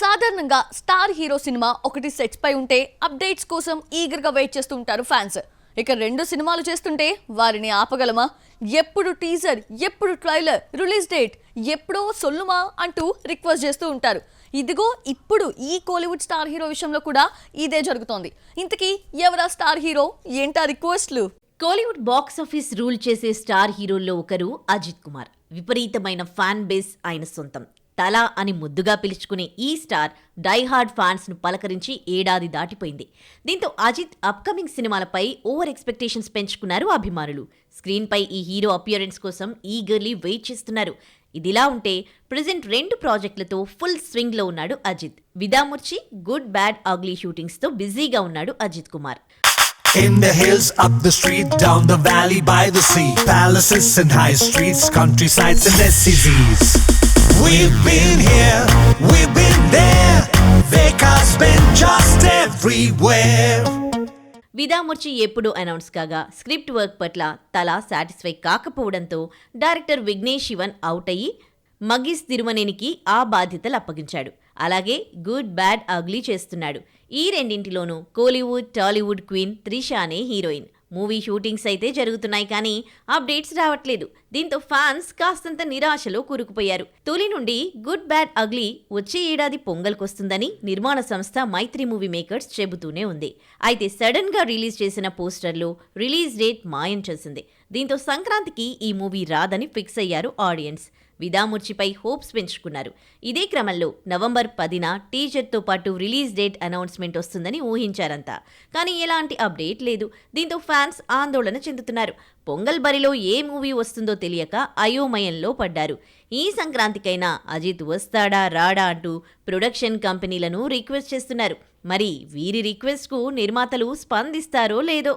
సాధారణంగా star hero cinema ఒకటి sets పై ఉంటే అప్డేట్స్ కోసం ఈగర్ గా వెయిట్ చేస్తూ ఉంటారు ఫ్యాన్స్. ఇక రెండు సినిమాలు చేస్తుంటే వారిని ఆపగలమా? ఎప్పుడు టీజర్, ఎప్పుడు ట్రైలర్, రిలీజ్ డేట్, ఎప్పుడో సొల్లుమా అంటూ రిక్వెస్ట్ చేస్తూ ఉంటారు. ఇదిగో ఇప్పుడు ఈ కోలీవుడ్ స్టార్ హీరో విషయంలో కూడా ఇదే జరుగుతోంది. ఇంతకీ ఎవరా స్టార్ హీరో, ఏంటా రిక్వెస్ట్లు? కోలీవుడ్ బాక్స్ ఆఫీస్ రూల్ చేసే స్టార్ హీరోల్లో ఒకరు అజిత్ కుమార్. విపరీతమైన ఫ్యాన్ బేస్ ఆయన సొంతం. తలా అని ముద్దుగా పిలుచుకునే ఈ స్టార్ డైహార్డ్ ఫ్యాన్స్ ను పలకరించి ఏడాది దాటిపోయింది. దీంతో అజిత్ అప్కమింగ్ సినిమాలపై ఓవర్ ఎక్స్పెక్టేషన్స్ పెంచుకున్నారు అభిమానులు. స్క్రీన్ పై ఈ హీరో అపియరెన్స్ కోసం ఈగర్లీ వెయిట్ చేస్తున్నారు. ఇదిలా ఉంటే ప్రెజెంట్ 2 ప్రాజెక్టులతో ఫుల్ స్వింగ్ లో ఉన్నాడు Ajith. Vidaamuyarchi, good bad ugly shootings తో బిజీగా ఉన్నాడు Ajit Kumar. In the hills, up the street, down the valley, by the sea, palaces and high streets, countrysides and SCZs. We've been here, we've been there, Veka's been just everywhere. విదాముర్చి ఎప్పుడు announce కాగా script work పట్ల తలా satisfy కాకపోవడంతో director Vignesh Sivan out అయ్యి మగీస్ తిరుమనేనికి ఆ బాధ్యతలు అప్పగించాడు. అలాగే గుడ్ బ్యాడ్ అగ్లీ చేస్తున్నాడు. ఈ రెండింటిలోనూ కోలీవుడ్, టాలీవుడ్ క్వీన్ త్రిషానే హీరోయిన్. మూవీ షూటింగ్స్ అయితే జరుగుతున్నాయి, కానీ అప్డేట్స్ రావట్లేదు. దీంతో ఫ్యాన్స్ కాస్తంత నిరాశలో కూరుకుపోయారు. తొలి నుండి గుడ్ బ్యాడ్ అగ్లీ వచ్చే ఏడాది పొంగల్కొస్తుందని నిర్మాణ సంస్థ మైత్రి మూవీ మేకర్స్ చెబుతూనే ఉంది. అయితే సడన్ గా రిలీజ్ చేసిన పోస్టర్లో రిలీజ్ డేట్ మాయం చేసింది. దీంతో సంక్రాంతికి ఈ మూవీ రాదని ఫిక్స్ అయ్యారు ఆడియన్స్. విదాముర్చిపై హోప్స్ పెంచుకున్నారు. ఇదే క్రమంలో నవంబర్ 10న టీజర్తో పాటు రిలీజ్ డేట్ అనౌన్స్మెంట్ వస్తుందని ఊహించారంతా. కానీ ఎలాంటి అప్డేట్ లేదు. దీంతో ఫ్యాన్స్ ఆందోళన చెందుతున్నారు. పొంగల్ బరిలో ఏ మూవీ వస్తుందో తెలియక అయోమయంలో పడ్డారు. ఈ సంక్రాంతికైనా అజిత్ వస్తాడా రాడా అంటూ ప్రొడక్షన్ కంపెనీలను రిక్వెస్ట్ చేస్తున్నారు. మరి వీరి రిక్వెస్ట్కు నిర్మాతలు స్పందిస్తారో లేదో.